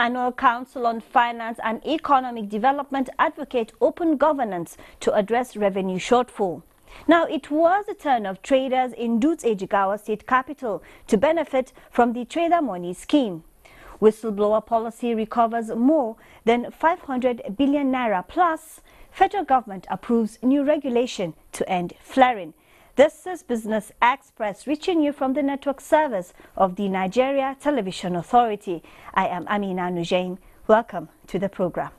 Annual Council on Finance and Economic Development advocate open governance to address revenue shortfall. Now, it was the turn of traders in Dutse, Jigawa State capital to benefit from the Trader Money scheme. Whistleblower policy recovers more than 500 billion naira plus federal government approves new regulation to end flaring. This is Business Express reaching you from the network service of the Nigeria Television Authority. I am Amina Nujaim. Welcome to the program.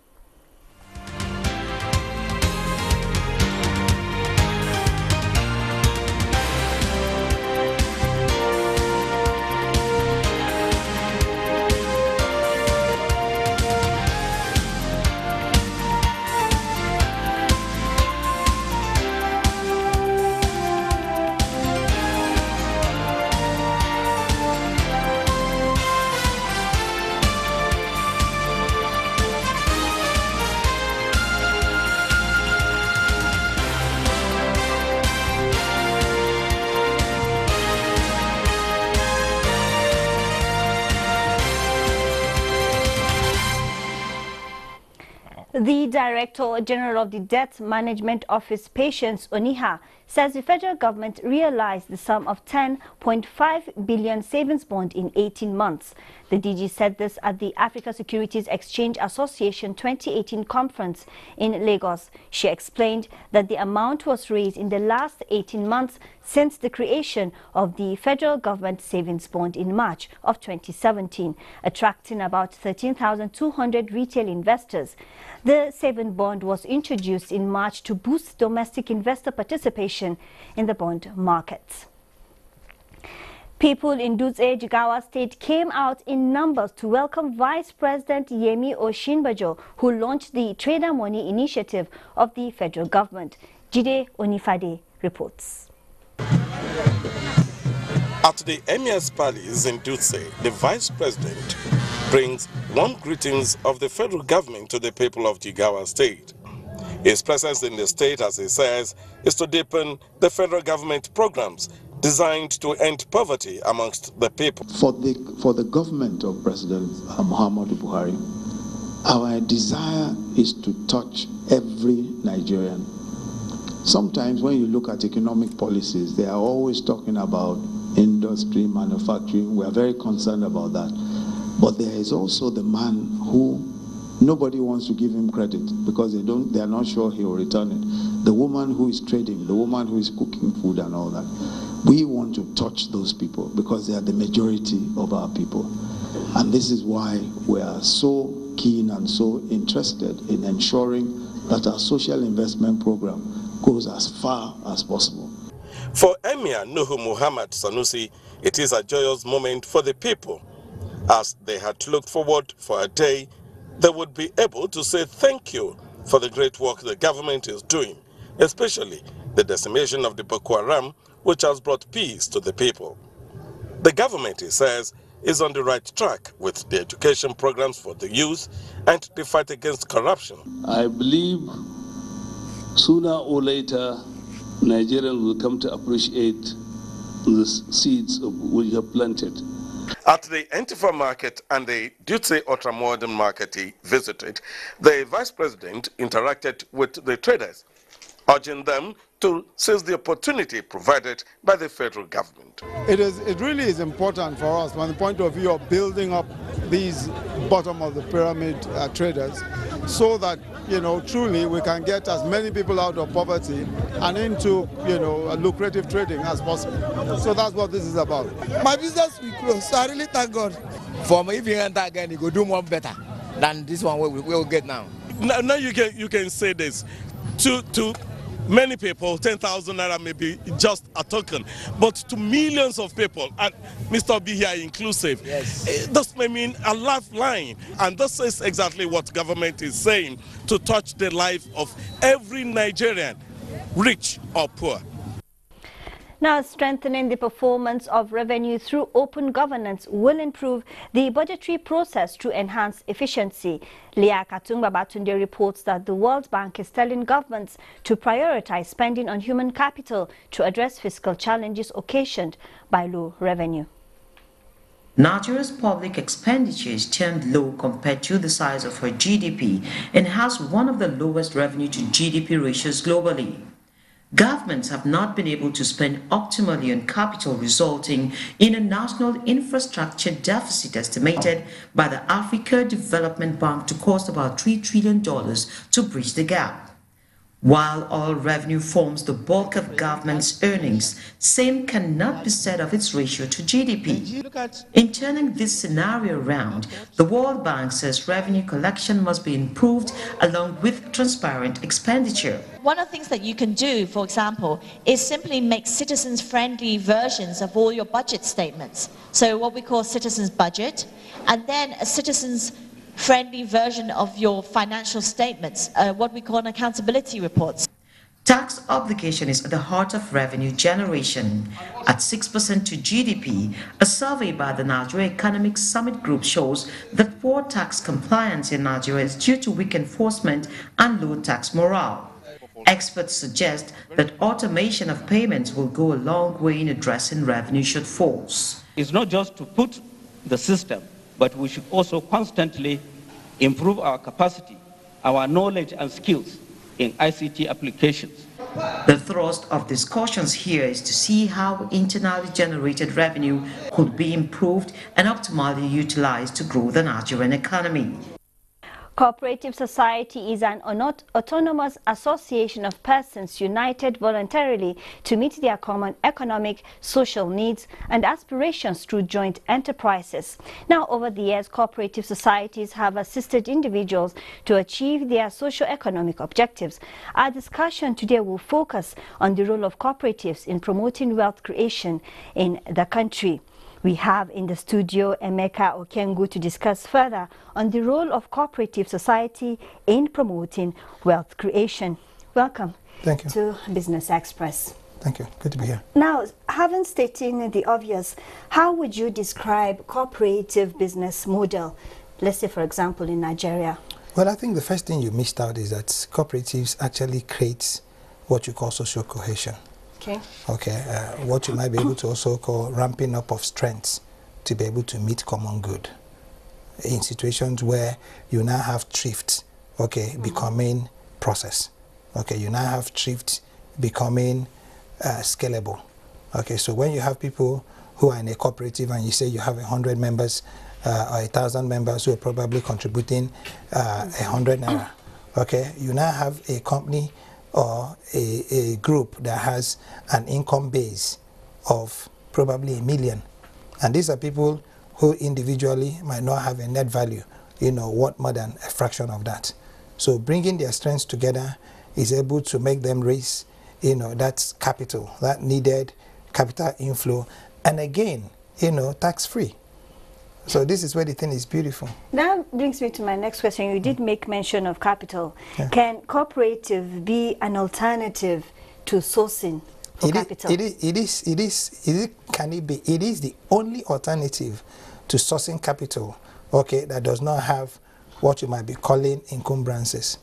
The Director General of the Debt Management Office, Patience Oniha, says the federal government realized the sum of 10.5 billion savings bond in 18 months. The DG said this at the Africa Securities Exchange Association 2018 conference in Lagos. She explained that the amount was raised in the last 18 months since the creation of the federal government savings bond in March of 2017, attracting about 13,200 retail investors. The savings bond was introduced in March to boost domestic investor participation in the bond markets. People in Dutse, Jigawa State came out in numbers to welcome Vice President Yemi Oshinbajo, who launched the Trader Money initiative of the federal government. Jide Onifade reports. At the Emir's Palace in Dutse, the Vice President brings warm greetings of the federal government to the people of Jigawa State. His presence in the state, as he says, is to deepen the federal government programs designed to end poverty amongst the people. For the government of President Muhammadu Buhari, our desire is to touch every Nigerian. Sometimes when you look at economic policies, they are always talking about industry, manufacturing. We are very concerned about that. But there is also the man who nobody wants to give him credit because they are not sure he will return it. The woman who is trading, the woman who is cooking food and all that. We want to touch those people because they are the majority of our people. And this is why we are so keen and so interested in ensuring that our social investment program goes as far as possible. For Emir Nuhu Muhammad Sanusi, it is a joyous moment for the people, as they had looked forward for a day they would be able to say thank you for the great work the government is doing, especially the decimation of the Boko Haram, which has brought peace to the people. The government, he says, is on the right track with the education programs for the youth and the fight against corruption. I believe sooner or later Nigerians will come to appreciate the seeds we have planted. At the Antifa market and the Dutse ultra-modern market he visited, the Vice President interacted with the traders, urging them to seize the opportunity provided by the federal government. It really is important for us from the point of view of building up these bottom of the pyramid traders so that, truly we can get as many people out of poverty and into, lucrative trading as possible. So that's what this is about. My business will close, so I really thank God. For me, if you enter again, you go do more better than this one we will get now. Now you can say this to many people, 10,000 naira may be just a token, but to millions of people, and Mr. B here inclusive, yes, this may mean a lifeline. And this is exactly what government is saying, to touch the life of every Nigerian, rich or poor. Now, strengthening the performance of revenue through open governance will improve the budgetary process to enhance efficiency. Leah Katung Babatunde reports that the World Bank is telling governments to prioritize spending on human capital to address fiscal challenges occasioned by low revenue. Nigeria's public expenditure is turned low compared to the size of her GDP and has one of the lowest revenue to GDP ratios globally. Governments have not been able to spend optimally on capital, resulting in a national infrastructure deficit estimated by the Africa Development Bank to cost about $3 trillion to bridge the gap. While oil revenue forms the bulk of government's earnings, same cannot be said of its ratio to GDP. In turning this scenario around, the World Bank says revenue collection must be improved along with transparent expenditure. One of the things that you can do, for example, is simply make citizens-friendly versions of all your budget statements. So what we call citizens' budget, and then a citizens-friendly version of your financial statements, what we call an accountability reports. Tax obligation is at the heart of revenue generation. At 6% to GDP, a survey by the Nigeria Economic Summit Group shows that poor tax compliance in Nigeria is due to weak enforcement and low tax morale. Experts suggest that automation of payments will go a long way in addressing revenue shortfalls. It's not just to put the system, but we should also constantly improve our capacity, our knowledge and skills in ICT applications. The thrust of discussions here is to see how internally generated revenue could be improved and optimally utilized to grow the Nigerian economy. Cooperative society is an autonomous association of persons united voluntarily to meet their common economic, social needs and aspirations through joint enterprises. Now, over the years, cooperative societies have assisted individuals to achieve their socio-economic objectives. Our discussion today will focus on the role of cooperatives in promoting wealth creation in the country. We have in the studio Emeka Okengu to discuss further on the role of cooperative society in promoting wealth creation. Welcome. Thank you. To Business Express. Thank you. Good to be here. Now, having stated the obvious, how would you describe cooperative business model, let's say, for example, in Nigeria? Well, I think the first thing you missed out is that cooperatives actually create what you call social cohesion. Okay, what you might be able to also call ramping up of strengths to be able to meet common good in situations where you now have thrift, okay, becoming process. Okay, you now have thrift becoming scalable. Okay, so when you have people who are in a cooperative and you say you have 100 members or 1,000 members who are probably contributing 100 naira, okay, you now have a company or a group that has an income base of probably 1 million. And these are people who individually might not have a net value, what more than a fraction of that. So bringing their strengths together is able to make them raise, that's capital, that needed capital inflow. And again, tax-free. So this is where the thing is beautiful. That brings me to my next question. You did make mention of capital. Yeah. Can cooperative be an alternative to sourcing for capital? Can it be? It is the only alternative to sourcing capital, okay, that does not have what you might be calling encumbrances.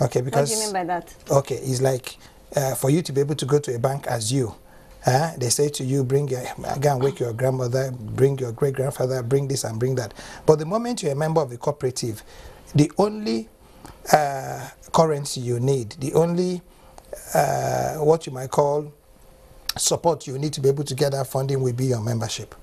Okay, because... What do you mean by that? Okay, it's like for you to be able to go to a bank as you, they say to you, go and wake your grandmother, bring your great-grandfather, bring this and bring that. But the moment you're a member of a cooperative, the only currency you need, the only what you might call support you need to be able to get that funding will be your membership.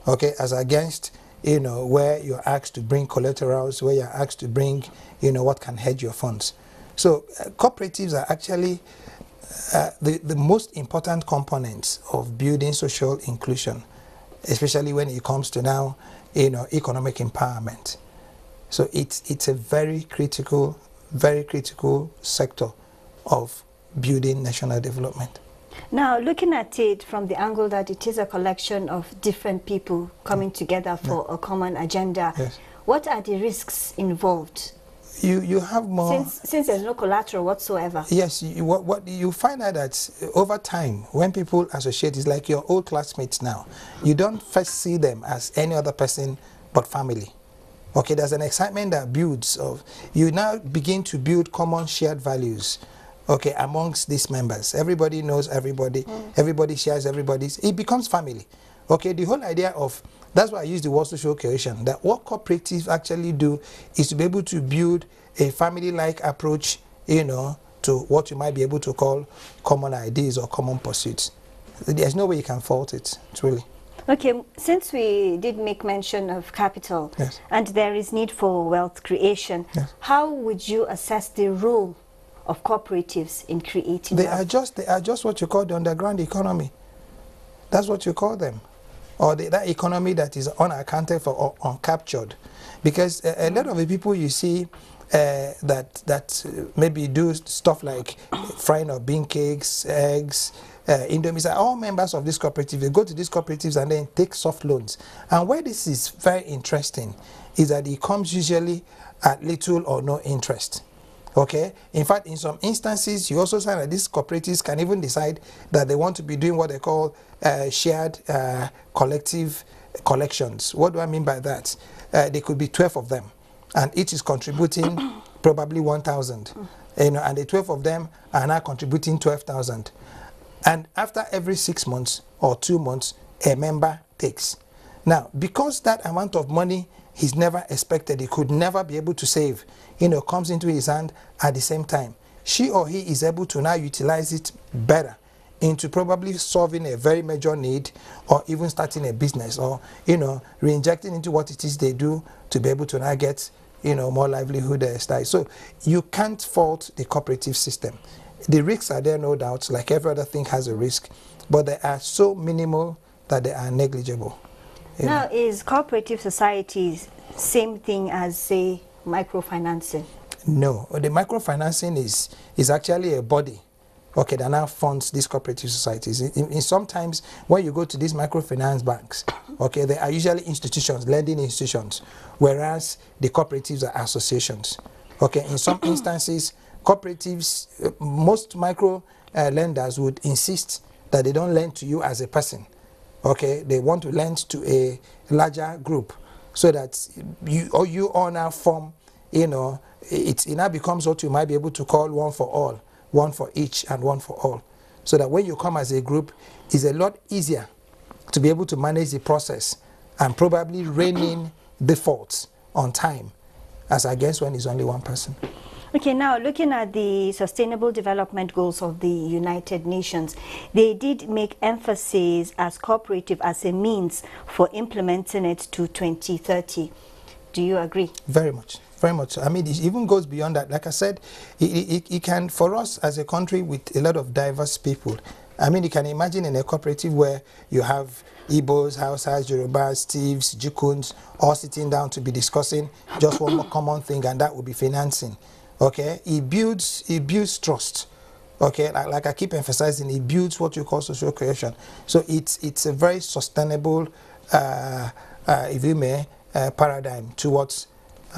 Okay, as against, where you're asked to bring collaterals, where you're asked to bring, what can hedge your funds. So cooperatives are actually the most important components of building social inclusion, especially when it comes to now, economic empowerment. So it's a very critical sector of building national development. Now, looking at it from the angle that it is a collection of different people coming together for a common agenda, yes. What are the risks involved? You have more... Since there's no collateral whatsoever. Yes, what you find out that over time, when people associate, it's like your old classmates now. You don't first see them as any other person but family. Okay, there's an excitement that builds of... You now begin to build common shared values, okay, amongst these members. Everybody knows everybody, everybody shares everybody's... It becomes family. Okay, the whole idea of That's why I use the word social cohesion. That what cooperatives actually do is to be able to build a family-like approach, you know, to what you might be able to call common ideas or common pursuits. There's no way you can fault it, truly. Okay, since we did make mention of capital, yes, and there is need for wealth creation, yes, how would you assess the role of cooperatives in creating wealth? They are just what you call the underground economy. That's what you call them. Or that economy that is unaccounted for or uncaptured. Because a lot of the people you see that maybe do stuff like frying of bean cakes, eggs, Indomies are all members of this cooperative. They go to these cooperatives and then take soft loans. And where this is very interesting is that it comes usually at little or no interest. Okay. In fact, in some instances, you also find that these cooperatives can even decide that they want to be doing what they call shared collective collections. What do I mean by that? There could be 12 of them, and each is contributing probably 1,000. You know, and the 12 of them are now contributing 12,000. And after every 6 months or 2 months, a member takes. Now, because that amount of money he's never expected, he could never be able to save, you know, comes into his hand at the same time, she or he is able to now utilize it better into probably solving a very major need, or even starting a business, or, you know, re-injecting into what it is they do to be able to now get, you know, more livelihood style. So you can't fault the cooperative system. The risks are there, no doubt, like every other thing has a risk, but they are so minimal that they are negligible. Now, is cooperative societies same thing as, say, microfinancing? No, the microfinancing is actually a body, okay, that now funds these cooperative societies. In sometimes when you go to these microfinance banks, okay, they are usually institutions, lending institutions, whereas the cooperatives are associations. Okay, in some instances, cooperatives, most micro lenders would insist that they don't lend to you as a person. Okay, they want to lend to a larger group, so that you all now form, you know, it now becomes what you might be able to call one for all, one for each and one for all. So that when you come as a group, it's a lot easier to be able to manage the process and probably rein in defaults on time, as against when it's only one person. Okay, now looking at the Sustainable Development Goals of the United Nations, they did make emphasis as cooperative as a means for implementing it to 2030. Do you agree? Very much, very much. I mean, it even goes beyond that. Like I said, it can, for us as a country with a lot of diverse people, I mean, you can imagine in a cooperative where you have Igbos, Hausas, Yorubas, Thieves, Jukuns, all sitting down to be discussing just one more common thing, and that would be financing. Okay, it builds trust. Okay, like I keep emphasizing, it builds what you call social cohesion. So it's a very sustainable, if you may, paradigm towards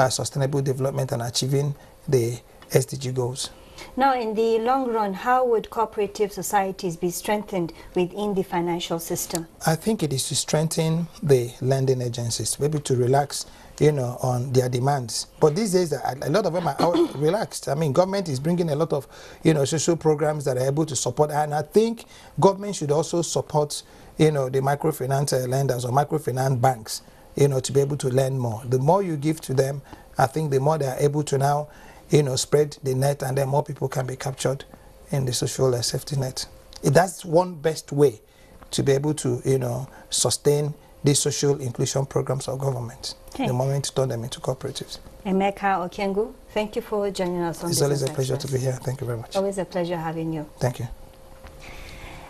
sustainable development and achieving the SDG goals. Now, in the long run, how would cooperative societies be strengthened within the financial system? I think it is to strengthen the lending agencies, to be able to relax, you know, on their demands. But these days, a lot of them are out relaxed. I mean, government is bringing a lot of, you know, social programs that are able to support, and I think government should also support, you know, the microfinance lenders or microfinance banks, you know, to be able to lend more. The more you give to them, I think the more they are able to now, you know, spread the net, and then more people can be captured in the social safety net. That's one best way to be able to, you know, sustain these social inclusion programs of government. Okay. The moment to turn them into cooperatives. Emeka Okengu, thank you for joining us on this. It's always a pleasure to be here. Thank you very much. Always a pleasure having you. Thank you.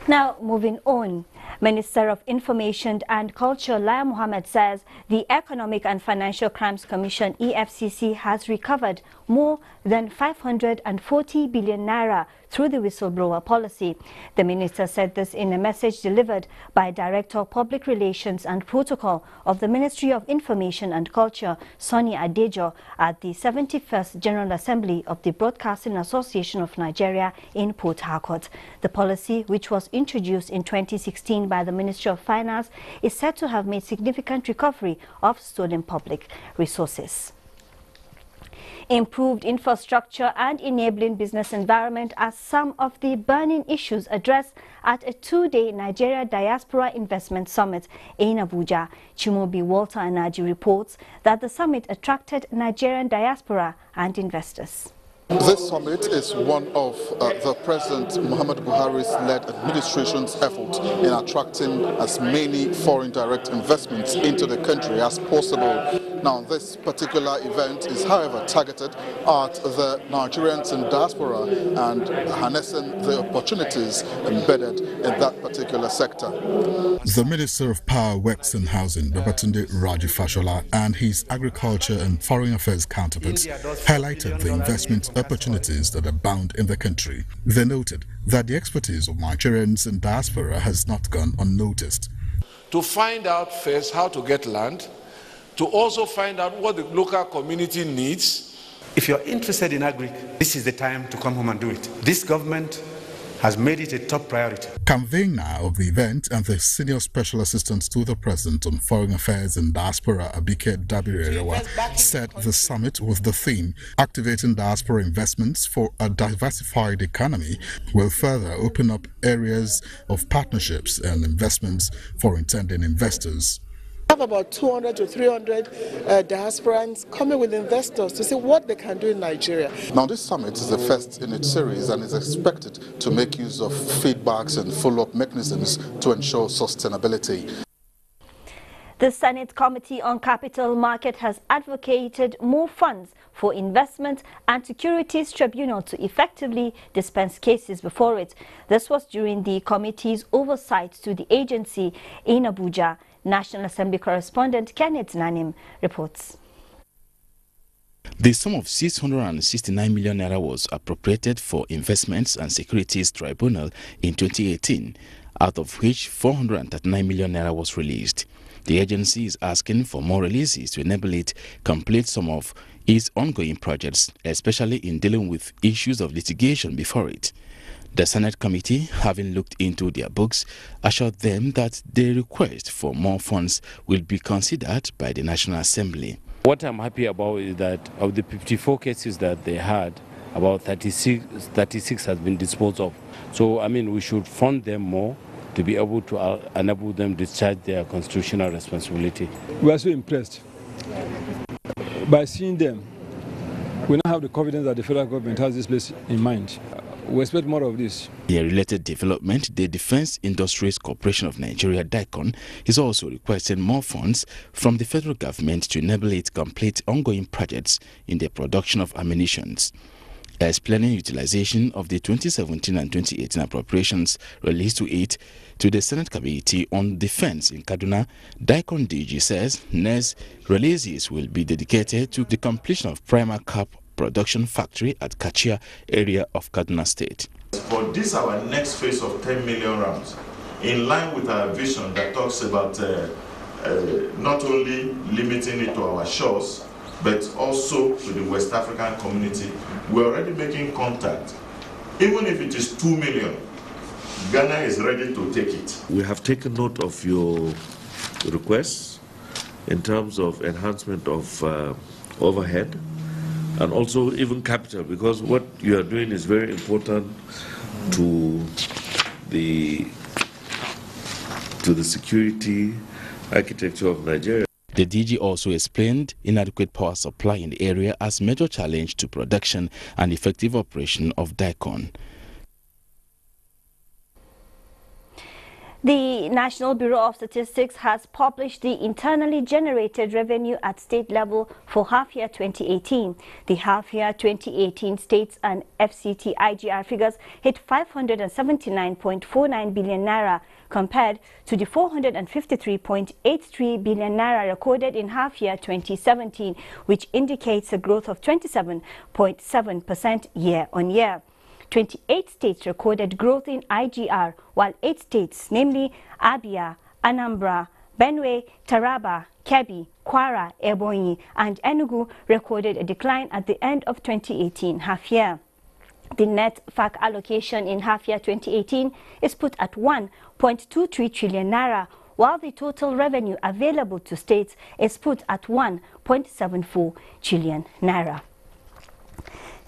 Now, moving on. Minister of Information and Culture, Lai Mohammed, says the Economic and Financial Crimes Commission, EFCC, has recovered more than 540 billion naira through the whistleblower policy. The minister said this in a message delivered by Director of Public Relations and Protocol of the Ministry of Information and Culture, Sonny Adejo, at the 71st General Assembly of the Broadcasting Association of Nigeria in Port Harcourt. The policy, which was introduced in 2016 by the Ministry of Finance, is said to have made significant recovery of stolen public resources. Improved infrastructure and enabling business environment are some of the burning issues addressed at a two-day Nigeria Diaspora Investment Summit in Abuja. Chimobi Walter Anaji reports that the summit attracted Nigerian diaspora and investors. This summit is one of the President Muhammad Buhari's led administration's effort in attracting as many foreign direct investments into the country as possible. Now, this particular event is, however, targeted at the Nigerians in diaspora and harnessing the opportunities embedded in that particular sector. The Minister of Power, Works and Housing, Babatunde Raji Fashola, and his Agriculture and Foreign Affairs counterparts highlighted the investment opportunities that abound in the country. They noted that the expertise of Nigerians in diaspora has not gone unnoticed. To find out first how to get land, to also find out what the local community needs. If you're interested in agri, this is the time to come home and do it. This government has made it a top priority. Convener of the event and the Senior Special Assistant to the President on Foreign Affairs and Diaspora, Abike Dabirewa, said the summit with the theme Activating Diaspora Investments for a Diversified Economy will further open up areas of partnerships and investments for intending investors. We have about 200 to 300 diasporans coming with investors to see what they can do in Nigeria. Now, this summit is the first in its series and is expected to make use of feedbacks and follow-up mechanisms to ensure sustainability. The Senate Committee on Capital Market has advocated more funds for investment and Securities Tribunal to effectively dispense cases before it. This was during the committee's oversight to the agency in Abuja. National Assembly correspondent Kenneth Nanim reports. The sum of 669 million naira was appropriated for Investments and Securities Tribunal in 2018, out of which 439 million naira was released. The agency is asking for more releases to enable it complete some of its ongoing projects, especially in dealing with issues of litigation before it. The Senate Committee, having looked into their books, assured them that their request for more funds will be considered by the National Assembly. What I'm happy about is that of the 54 cases that they had, about 36 has been disposed of. So, I mean, we should fund them more to be able to enable them to discharge their constitutional responsibility. We are so impressed by seeing them. We now have the confidence that the federal government has this place in mind. We expect more of this. In a related development, the Defense Industries Corporation of Nigeria, DICON, is also requesting more funds from the federal government to enable it complete ongoing projects in the production of ammunitions. Explaining utilization of the 2017 and 2018 appropriations released to it to the Senate Committee on Defense in Kaduna, DICON DG says next releases will be dedicated to the completion of Primer Cap production factory at Kachia area of Kaduna State. For this, our next phase of 10 million rounds, in line with our vision that talks about not only limiting it to our shores, but also to the West African community. We're already making contact. Even if it is 2 million, Ghana is ready to take it. We have taken note of your requests in terms of enhancement of overhead and also even capital, because what you are doing is very important to the security architecture of Nigeria. The DG also explained inadequate power supply in the area as major challenge to production and effective operation of DICON. The National Bureau of Statistics has published the internally generated revenue at state level for half-year 2018. The half-year 2018 states and FCT IGR figures hit 579.49 billion naira compared to the 453.83 billion naira recorded in half-year 2017, which indicates a growth of 27.7% year-on-year. 28 states recorded growth in IGR, while 8 states, namely Abia, Anambra, Benue, Taraba, Kebbi, Kwara, Ebonyi, and Enugu, recorded a decline at the end of 2018 half-year. The net FAC allocation in half-year 2018 is put at 1.23 trillion naira, while the total revenue available to states is put at 1.74 trillion naira.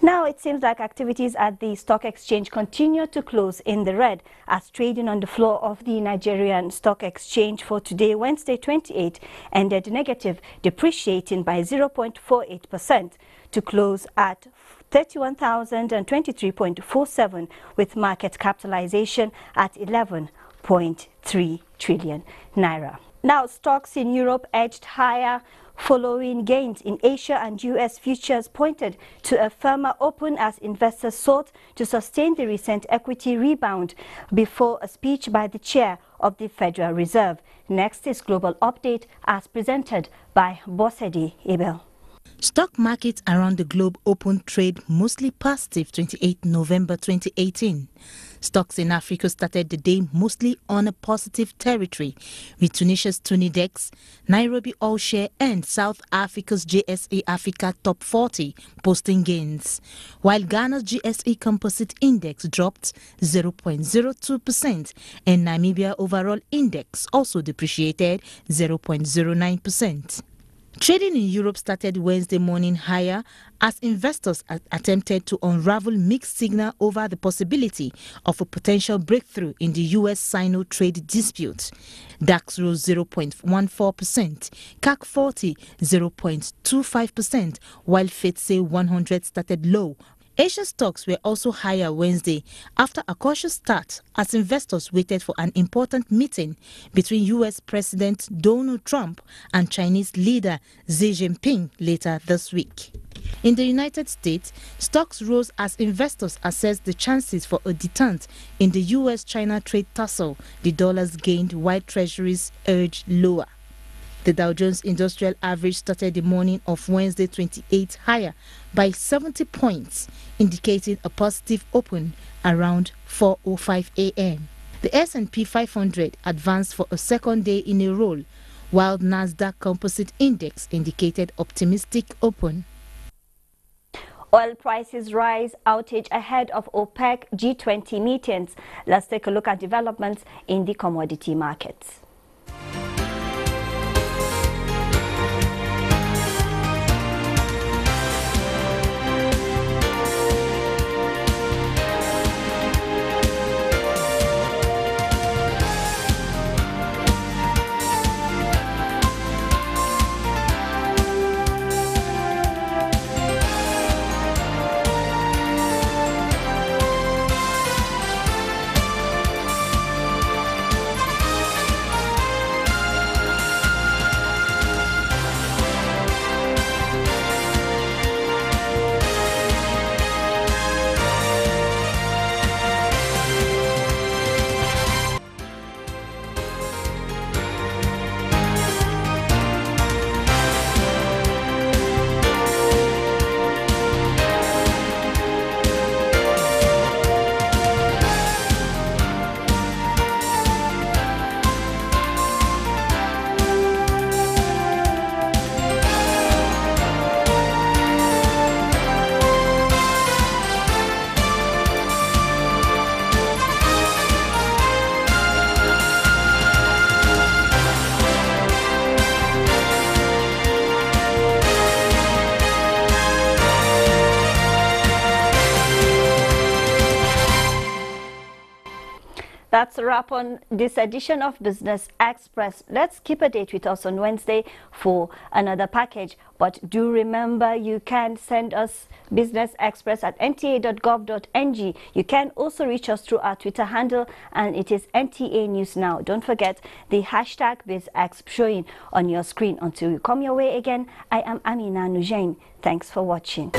Now it seems like activities at the stock exchange continue to close in the red as trading on the floor of the Nigerian Stock Exchange for today, Wednesday 28, ended negative, depreciating by 0.48% to close at 31,023.47 with market capitalization at 11.3 trillion naira. Now stocks in Europe edged higher following gains in Asia, and US futures pointed to a firmer open as investors sought to sustain the recent equity rebound before a speech by the chair of the Federal Reserve. Next is Global Update as presented by Bosedi Abel. Stock markets around the globe opened trade mostly positive 28 November 2018. Stocks in Africa started the day mostly on a positive territory, with Tunisia's Tunidex, Nairobi All Share and South Africa's JSE Africa Top 40 posting gains, while Ghana's GSE Composite Index dropped 0.02% and Namibia Overall Index also depreciated 0.09%. Trading in Europe started Wednesday morning higher as investors attempted to unravel mixed signal over the possibility of a potential breakthrough in the US-Sino trade dispute. DAX rose 0.14%, CAC 40 0.25%, while FTSE 100 started low. Asia stocks were also higher Wednesday after a cautious start as investors waited for an important meeting between U.S. President Donald Trump and Chinese leader Xi Jinping later this week. In the United States, stocks rose as investors assessed the chances for a detente in the U.S.-China trade tussle. The dollars gained while treasuries edged lower. The Dow Jones Industrial Average started the morning of Wednesday 28 higher by 70 points, indicating a positive open around 4:05 a.m. The S&P 500 advanced for a second day in a row, while Nasdaq Composite Index indicated optimistic open. Oil prices rise, outage ahead of OPEC G20 meetings. Let's take a look at developments in the commodity markets. That's a wrap on this edition of Business Express. Let's keep a date with us on Wednesday for another package. But do remember, you can send us Business Express at nta.gov.ng. You can also reach us through our Twitter handle, and it is NTA News Now. Don't forget the hashtag BizExp showing on your screen. Until we come your way again, I am Amina Nujain. Thanks for watching.